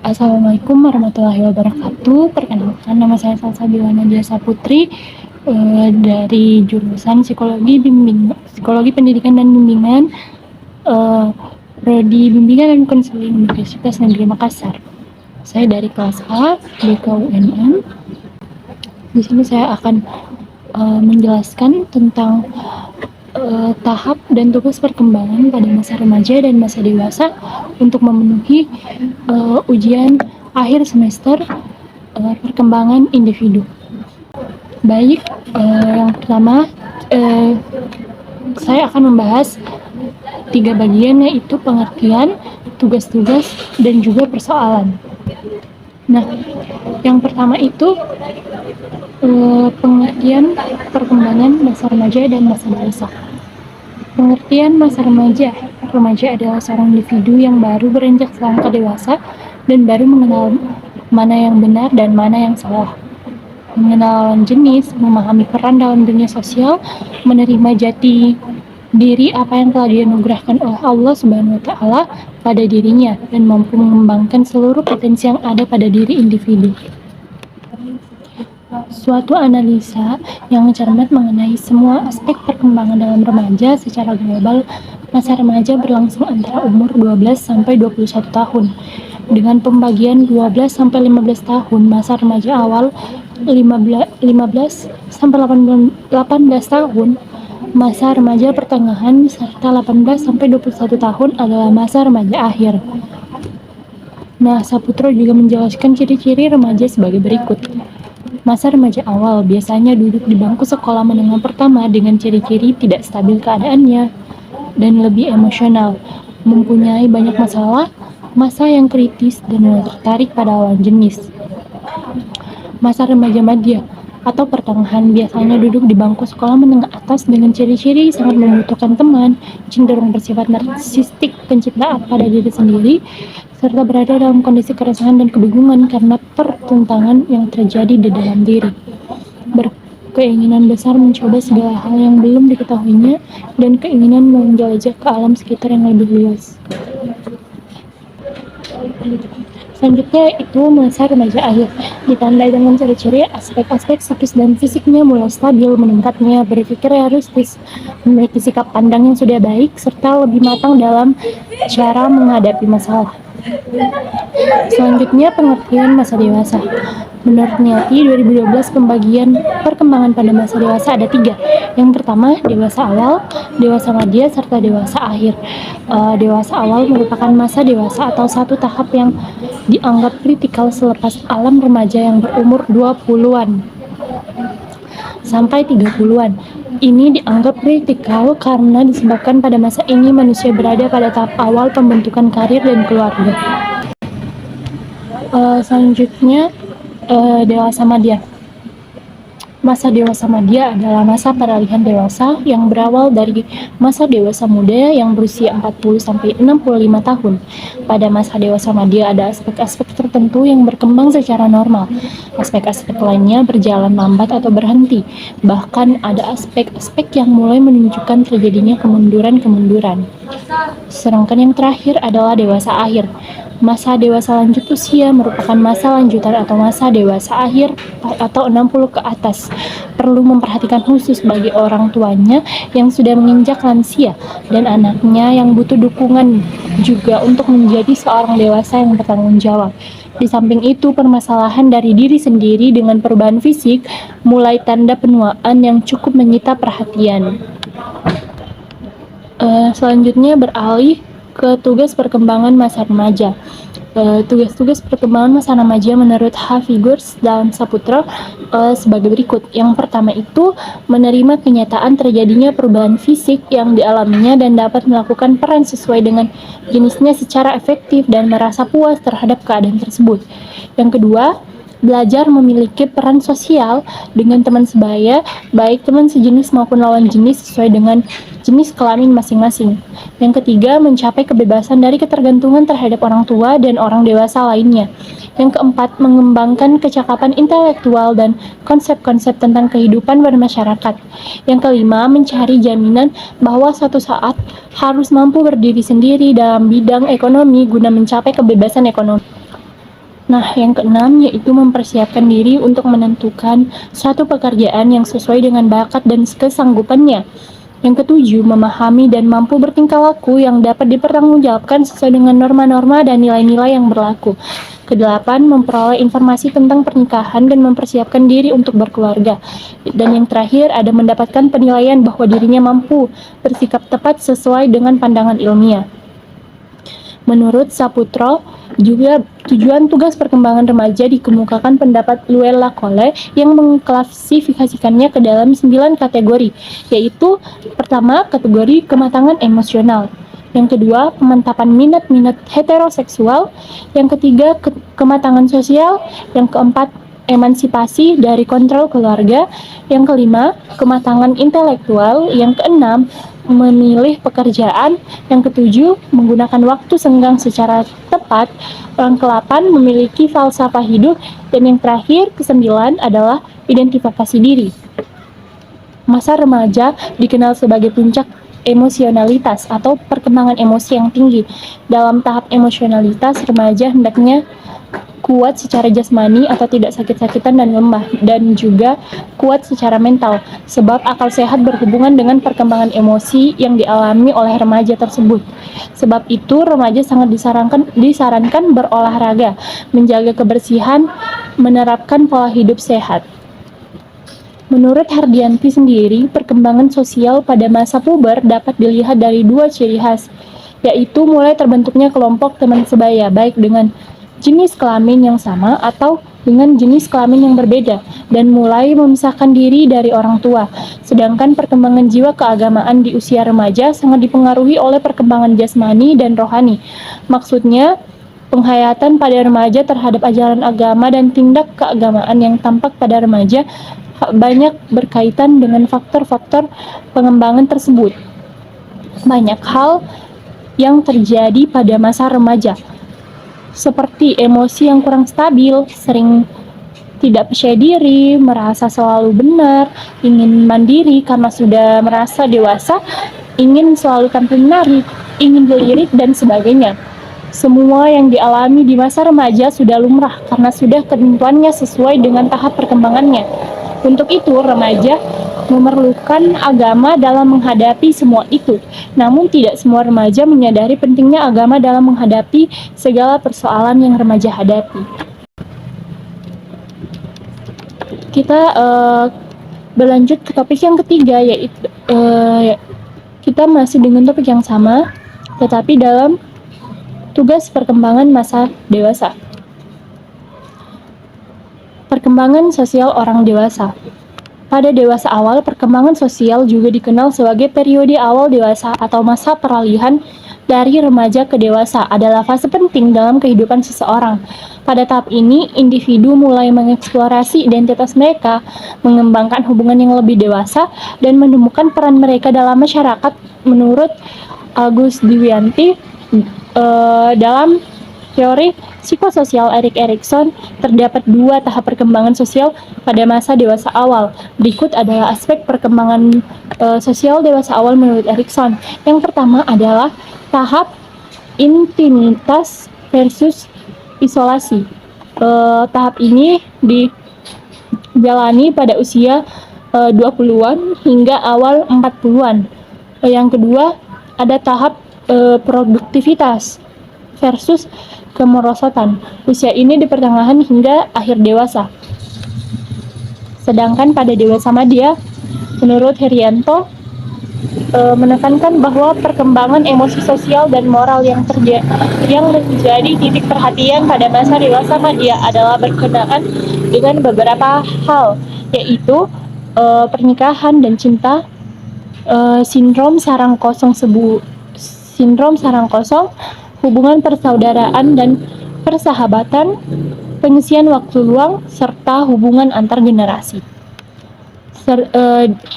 Assalamualaikum warahmatullahi wabarakatuh. Perkenalkan, nama saya Salsabila Nadia Saputri dari jurusan Psikologi Pendidikan dan Bimbingan, Prodi Bimbingan dan Konseling Universitas Negeri Makassar. Saya dari kelas A BKUNM. Di sini saya akan menjelaskan tentang tahap dan tugas perkembangan pada masa remaja dan masa dewasa untuk memenuhi ujian akhir semester perkembangan individu. Baik, yang pertama saya akan membahas 3 bagian, yaitu pengertian, tugas-tugas, dan juga persoalan. Nah, yang pertama itu pengertian perkembangan masa remaja dan masa dewasa. Pengertian masa remaja. Remaja adalah seorang individu yang baru beranjak selangkah dewasa dan baru mengenal mana yang benar dan mana yang salah. Mengenal lawan jenis, memahami peran dalam dunia sosial, menerima jati diri apa yang telah dianugerahkan oleh Allah Subhanahu wa Ta'ala pada dirinya, dan mampu mengembangkan seluruh potensi yang ada pada diri individu. Suatu analisa yang cermat mengenai semua aspek perkembangan dalam remaja secara global. Masa remaja berlangsung antara umur 12 sampai 21 tahun. Dengan pembagian 12 sampai 15 tahun, masa remaja awal 15 sampai 18 tahun, masa remaja pertengahan, serta 18 sampai 21 tahun adalah masa remaja akhir. Nah, Saputro juga menjelaskan ciri-ciri remaja sebagai berikut. Masa remaja awal biasanya duduk di bangku sekolah menengah pertama dengan ciri-ciri tidak stabil keadaannya dan lebih emosional, mempunyai banyak masalah, masa yang kritis, dan mulai tertarik pada lawan jenis. Masa remaja madya atau pertengahan biasanya duduk di bangku sekolah menengah atas dengan ciri-ciri sangat membutuhkan teman, cenderung bersifat narsistik, pencipta pada diri sendiri, serta berada dalam kondisi keresahan dan kebingungan karena pertentangan yang terjadi di dalam diri. Berkeinginan besar mencoba segala hal yang belum diketahuinya dan keinginan menjelajah ke alam sekitar yang lebih luas. Selanjutnya itu masa remaja akhir, ditandai dengan ciri-ciri aspek-aspek psikis dan fisiknya mulai stabil meningkatnya, berpikir realistis, memiliki sikap pandang yang sudah baik, serta lebih matang dalam cara menghadapi masalah. Selanjutnya pengertian masa dewasa. Menurut NIATI 2012, pembagian perkembangan pada masa dewasa ada 3. Yang pertama, dewasa awal, dewasa madya, serta dewasa akhir. Dewasa awal merupakan masa dewasa atau satu tahap yang dianggap kritikal selepas alam remaja yang berumur 20-an sampai 30-an. Ini dianggap kritikal karena disebabkan pada masa ini manusia berada pada tahap awal pembentukan karir dan keluarga. Selanjutnya, dewasa madya. Masa dewasa madya adalah masa peralihan dewasa yang berawal dari masa dewasa muda yang berusia 40 sampai 65 tahun. Pada masa dewasa madya ada aspek-aspek tertentu yang berkembang secara normal. Aspek-aspek lainnya berjalan lambat atau berhenti. Bahkan ada aspek-aspek yang mulai menunjukkan terjadinya kemunduran-kemunduran. Sedangkan yang terakhir adalah dewasa akhir. Masa dewasa lanjut usia merupakan masa lanjutan atau masa dewasa akhir atau 60 ke atas. Perlu memperhatikan khusus bagi orang tuanya yang sudah menginjak lansia dan anaknya yang butuh dukungan juga untuk menjadi seorang dewasa yang bertanggung jawab. Di samping itu, permasalahan dari diri sendiri dengan perubahan fisik mulai tanda penuaan yang cukup menyita perhatian. Selanjutnya beralih ke tugas perkembangan masa remaja. Tugas-tugas perkembangan masa remaja menurut Hafigurs dan Saputro sebagai berikut. Yang pertama itu menerima kenyataan terjadinya perubahan fisik yang dialaminya dan dapat melakukan peran sesuai dengan jenisnya secara efektif dan merasa puas terhadap keadaan tersebut. Yang kedua, belajar memiliki peran sosial dengan teman sebaya, baik teman sejenis maupun lawan jenis sesuai dengan jenis kelamin masing-masing. Yang ketiga, mencapai kebebasan dari ketergantungan terhadap orang tua dan orang dewasa lainnya. Yang keempat, mengembangkan kecakapan intelektual dan konsep-konsep tentang kehidupan bermasyarakat. Yang kelima, mencari jaminan bahwa suatu saat harus mampu berdiri sendiri dalam bidang ekonomi guna mencapai kebebasan ekonomi. Nah, yang keenam yaitu mempersiapkan diri untuk menentukan suatu pekerjaan yang sesuai dengan bakat dan kesanggupannya. Yang ketujuh, memahami dan mampu bertingkah laku yang dapat dipertanggungjawabkan sesuai dengan norma-norma dan nilai-nilai yang berlaku. Kedelapan, memperoleh informasi tentang pernikahan dan mempersiapkan diri untuk berkeluarga. Dan yang terakhir, ada mendapatkan penilaian bahwa dirinya mampu bersikap tepat sesuai dengan pandangan ilmiah. Menurut Saputro, juga tujuan tugas perkembangan remaja dikemukakan pendapat Luella Lacolle yang mengklasifikasikannya ke dalam 9 kategori, yaitu pertama, kategori kematangan emosional. Yang kedua, pemantapan minat-minat heteroseksual. Yang ketiga, kematangan sosial. Yang keempat, emansipasi dari kontrol keluarga. Yang kelima, kematangan intelektual. Yang keenam, memilih pekerjaan. Yang ketujuh, menggunakan waktu senggang secara tepat. Yang ke-8, memiliki falsafah hidup. Dan yang terakhir, ke-9 adalah identifikasi diri. Masa remaja dikenal sebagai puncak emosionalitas atau perkembangan emosi yang tinggi. Dalam tahap emosionalitas, remaja hendaknya kuat secara jasmani atau tidak sakit-sakitan dan lemah, dan juga kuat secara mental, sebab akal sehat berhubungan dengan perkembangan emosi yang dialami oleh remaja tersebut. Sebab itu, remaja sangat disarankan berolahraga, menjaga kebersihan, menerapkan pola hidup sehat. Menurut Hardianti sendiri, perkembangan sosial pada masa puber dapat dilihat dari 2 ciri khas, yaitu mulai terbentuknya kelompok teman sebaya, baik dengan jenis kelamin yang sama atau dengan jenis kelamin yang berbeda, dan mulai memisahkan diri dari orang tua. Sedangkan perkembangan jiwa keagamaan di usia remaja sangat dipengaruhi oleh perkembangan jasmani dan rohani. Maksudnya, penghayatan pada remaja terhadap ajaran agama dan tindak keagamaan yang tampak pada remaja banyak berkaitan dengan faktor-faktor pengembangan tersebut. Banyak hal yang terjadi pada masa remaja, seperti emosi yang kurang stabil, sering tidak percaya diri, merasa selalu benar, ingin mandiri karena sudah merasa dewasa, ingin selalu tampil menarik, ingin lirik, dan sebagainya. Semua yang dialami di masa remaja sudah lumrah karena sudah ketentuannya sesuai dengan tahap perkembangannya. Untuk itu, remaja memerlukan agama dalam menghadapi semua itu. Namun tidak semua remaja menyadari pentingnya agama dalam menghadapi segala persoalan yang remaja hadapi. Kita berlanjut ke topik yang ketiga, yaitu kita masih dengan topik yang sama, tetapi dalam tugas perkembangan masa dewasa. Perkembangan sosial orang dewasa. Pada dewasa awal, perkembangan sosial juga dikenal sebagai periode awal dewasa atau masa peralihan dari remaja ke dewasa adalah fase penting dalam kehidupan seseorang. Pada tahap ini, individu mulai mengeksplorasi identitas mereka, mengembangkan hubungan yang lebih dewasa, dan menemukan peran mereka dalam masyarakat. Menurut Agus Dwianti, dalam teori psikososial Erik Erikson, terdapat 2 tahap perkembangan sosial pada masa dewasa awal. Berikut adalah aspek perkembangan sosial dewasa awal menurut Erikson. Yang pertama adalah tahap intimitas versus isolasi. Tahap ini dijalani pada usia 20-an hingga awal 40-an. Yang kedua, ada tahap produktivitas versus kemerosotan. Usia ini di pertengahan hingga akhir dewasa. Sedangkan pada dewasa madya, menurut Herianto, menekankan bahwa perkembangan emosi sosial dan moral yang menjadi titik perhatian pada masa dewasa madya adalah berkenaan dengan beberapa hal, yaitu pernikahan dan cinta, sindrom sarang kosong, hubungan persaudaraan dan persahabatan, pengisian waktu luang, serta hubungan antar generasi.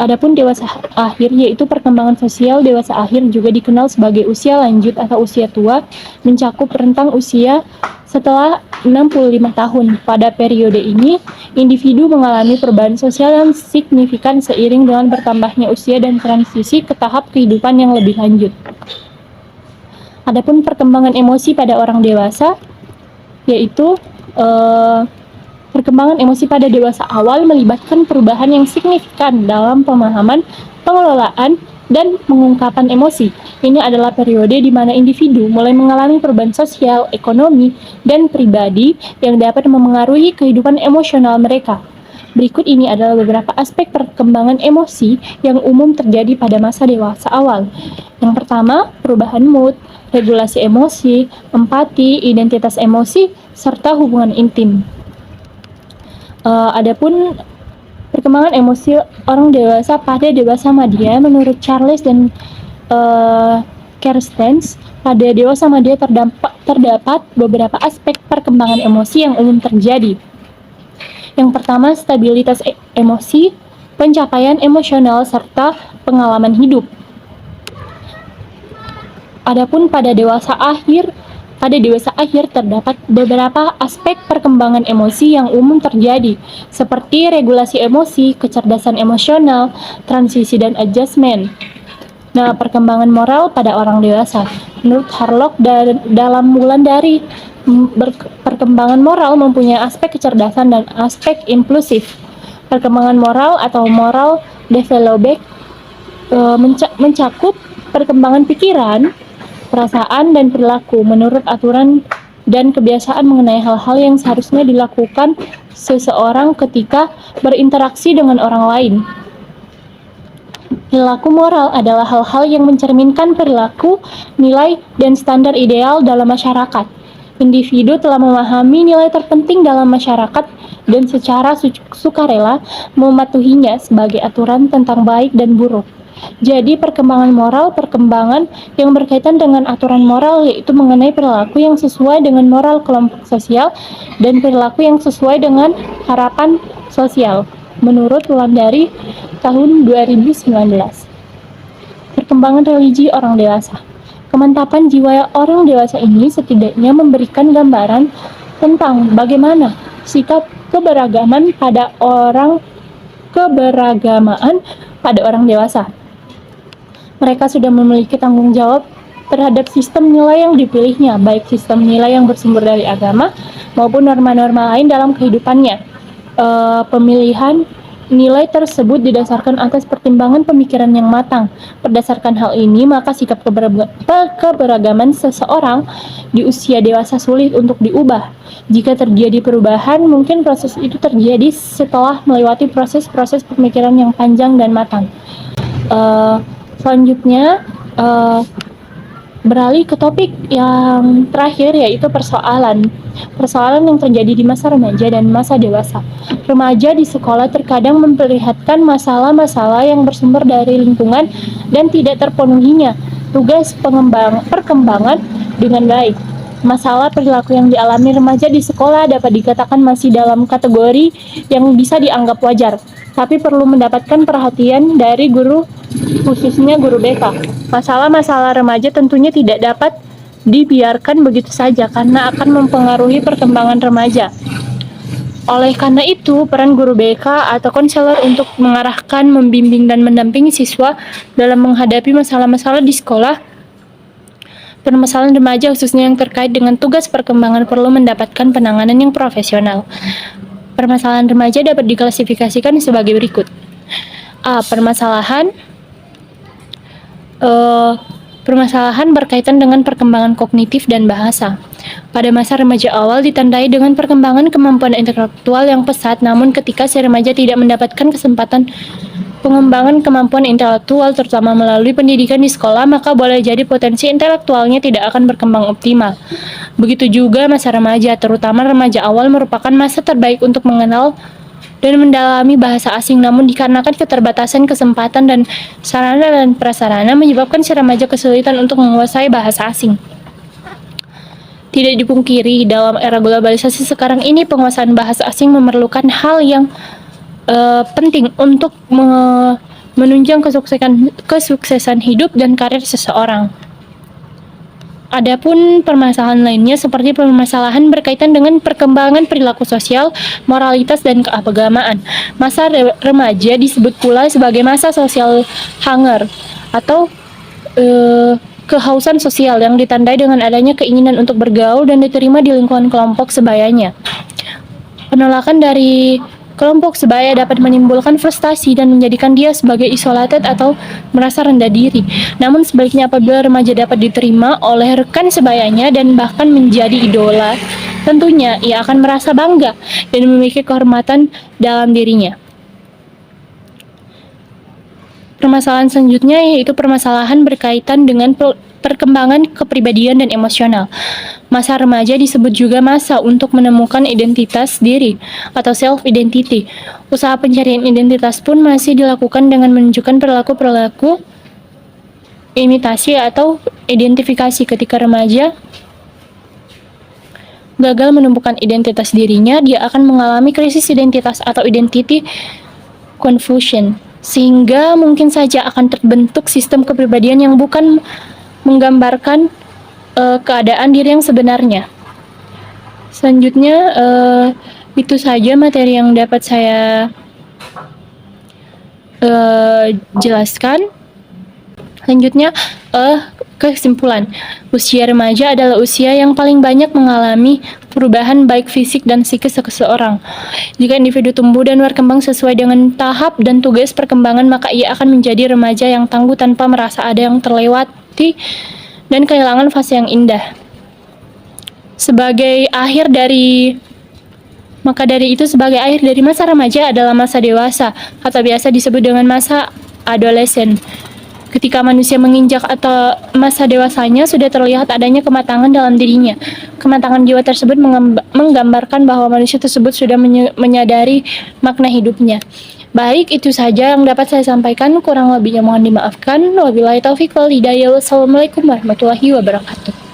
Adapun dewasa akhir, yaitu perkembangan sosial dewasa akhir juga dikenal sebagai usia lanjut atau usia tua, mencakup rentang usia setelah 65 tahun. Pada periode ini, individu mengalami perubahan sosial yang signifikan seiring dengan bertambahnya usia dan transisi ke tahap kehidupan yang lebih lanjut. Adapun perkembangan emosi pada orang dewasa, yaitu Eh, Perkembangan emosi pada dewasa awal melibatkan perubahan yang signifikan dalam pemahaman, pengelolaan, dan pengungkapan emosi. Ini adalah periode di mana individu mulai mengalami perubahan sosial, ekonomi, dan pribadi yang dapat memengaruhi kehidupan emosional mereka. Berikut ini adalah beberapa aspek perkembangan emosi yang umum terjadi pada masa dewasa awal. Yang pertama, perubahan mood, regulasi emosi, empati, identitas emosi, serta hubungan intim. Adapun perkembangan emosi orang dewasa pada dewasa madya, menurut Charles dan Kerstens, pada dewasa madya terdapat beberapa aspek perkembangan emosi yang umum terjadi. Yang pertama, stabilitas emosi, pencapaian emosional, serta pengalaman hidup. Adapun pada dewasa akhir terdapat beberapa aspek perkembangan emosi yang umum terjadi, seperti regulasi emosi, kecerdasan emosional, transisi dan adjustment. Nah, perkembangan moral pada orang dewasa. Menurut Harlock dalam Wulandari, perkembangan moral mempunyai aspek kecerdasan dan aspek impulsif. Perkembangan moral atau moral development mencakup perkembangan pikiran, perasaan, dan perilaku menurut aturan dan kebiasaan mengenai hal-hal yang seharusnya dilakukan seseorang ketika berinteraksi dengan orang lain. Perilaku moral adalah hal-hal yang mencerminkan perilaku, nilai, dan standar ideal dalam masyarakat. Individu telah memahami nilai terpenting dalam masyarakat dan secara sukarela mematuhinya sebagai aturan tentang baik dan buruk. Jadi perkembangan moral, perkembangan yang berkaitan dengan aturan moral, yaitu mengenai perilaku yang sesuai dengan moral kelompok sosial dan perilaku yang sesuai dengan harapan sosial, menurut Wulandari tahun 2019. Perkembangan religi orang dewasa. Kemantapan jiwa orang dewasa ini setidaknya memberikan gambaran tentang bagaimana sikap keberagaman pada orang dewasa. Mereka sudah memiliki tanggung jawab terhadap sistem nilai yang dipilihnya, baik sistem nilai yang bersumber dari agama maupun norma-norma lain dalam kehidupannya. Pemilihan nilai tersebut didasarkan atas pertimbangan pemikiran yang matang. Berdasarkan hal ini, maka sikap keberagaman seseorang di usia dewasa sulit untuk diubah. Jika terjadi perubahan, mungkin proses itu terjadi setelah melewati proses-proses pemikiran yang panjang dan matang. Selanjutnya, beralih ke topik yang terakhir, yaitu persoalan yang terjadi di masa remaja dan masa dewasa. Remaja di sekolah terkadang memperlihatkan masalah-masalah yang bersumber dari lingkungan dan tidak terpenuhinya tugas perkembangan dengan baik. Masalah perilaku yang dialami remaja di sekolah dapat dikatakan masih dalam kategori yang bisa dianggap wajar, tapi perlu mendapatkan perhatian dari guru, khususnya guru BK. Masalah-masalah remaja tentunya tidak dapat dibiarkan begitu saja karena akan mempengaruhi perkembangan remaja. Oleh karena itu, peran guru BK atau konselor untuk mengarahkan, membimbing, dan mendampingi siswa dalam menghadapi masalah-masalah di sekolah. Permasalahan remaja khususnya yang terkait dengan tugas perkembangan perlu mendapatkan penanganan yang profesional. Permasalahan remaja dapat diklasifikasikan sebagai berikut. A. Permasalahan berkaitan dengan perkembangan kognitif dan bahasa. Pada masa remaja awal ditandai dengan perkembangan kemampuan intelektual yang pesat, namun ketika si remaja tidak mendapatkan kesempatan pengembangan kemampuan intelektual terutama melalui pendidikan di sekolah, maka boleh jadi potensi intelektualnya tidak akan berkembang optimal. Begitu juga masa remaja, terutama remaja awal merupakan masa terbaik untuk mengenal dan mendalami bahasa asing, namun dikarenakan keterbatasan kesempatan dan sarana dan prasarana menyebabkan si remaja kesulitan untuk menguasai bahasa asing. Tidak dipungkiri, dalam era globalisasi sekarang ini penguasaan bahasa asing memerlukan hal yang penting untuk menunjang kesuksesan hidup dan karir seseorang. Adapun permasalahan lainnya seperti permasalahan berkaitan dengan perkembangan perilaku sosial, moralitas, dan keagamaan. Masa remaja disebut pula sebagai masa sosial hanger atau kehausan sosial yang ditandai dengan adanya keinginan untuk bergaul dan diterima di lingkungan kelompok sebayanya. Penolakan dari kelompok sebaya dapat menimbulkan frustasi dan menjadikan dia sebagai isolated atau merasa rendah diri. Namun sebaliknya apabila remaja dapat diterima oleh rekan sebayanya dan bahkan menjadi idola, tentunya ia akan merasa bangga dan memiliki kehormatan dalam dirinya. Permasalahan selanjutnya yaitu permasalahan berkaitan dengan perkembangan kepribadian dan emosional. Masa remaja disebut juga masa untuk menemukan identitas diri atau self-identity. Usaha pencarian identitas pun masih dilakukan dengan menunjukkan perilaku-perilaku imitasi atau identifikasi. Ketika remaja gagal menemukan identitas dirinya, dia akan mengalami krisis identitas atau identity confusion, sehingga mungkin saja akan terbentuk sistem kepribadian yang bukan menggambarkan keadaan diri yang sebenarnya. Selanjutnya, itu saja materi yang dapat saya jelaskan. Selanjutnya, kesimpulan. Usia remaja adalah usia yang paling banyak mengalami perubahan baik fisik dan psikis seseorang. Jika individu tumbuh dan berkembang sesuai dengan tahap dan tugas perkembangan, maka ia akan menjadi remaja yang tangguh tanpa merasa ada yang terlewati dan kehilangan fase yang indah. Sebagai akhir dari masa remaja adalah masa dewasa atau biasa disebut dengan masa adolesen. Ketika manusia menginjak atau masa dewasanya, sudah terlihat adanya kematangan dalam dirinya. Kematangan jiwa tersebut menggambarkan bahwa manusia tersebut sudah menyadari makna hidupnya. Baik, itu saja yang dapat saya sampaikan. Kurang lebihnya mohon dimaafkan. Wabillahi taufiq wal hidayah. Wassalamualaikum warahmatullahi wabarakatuh.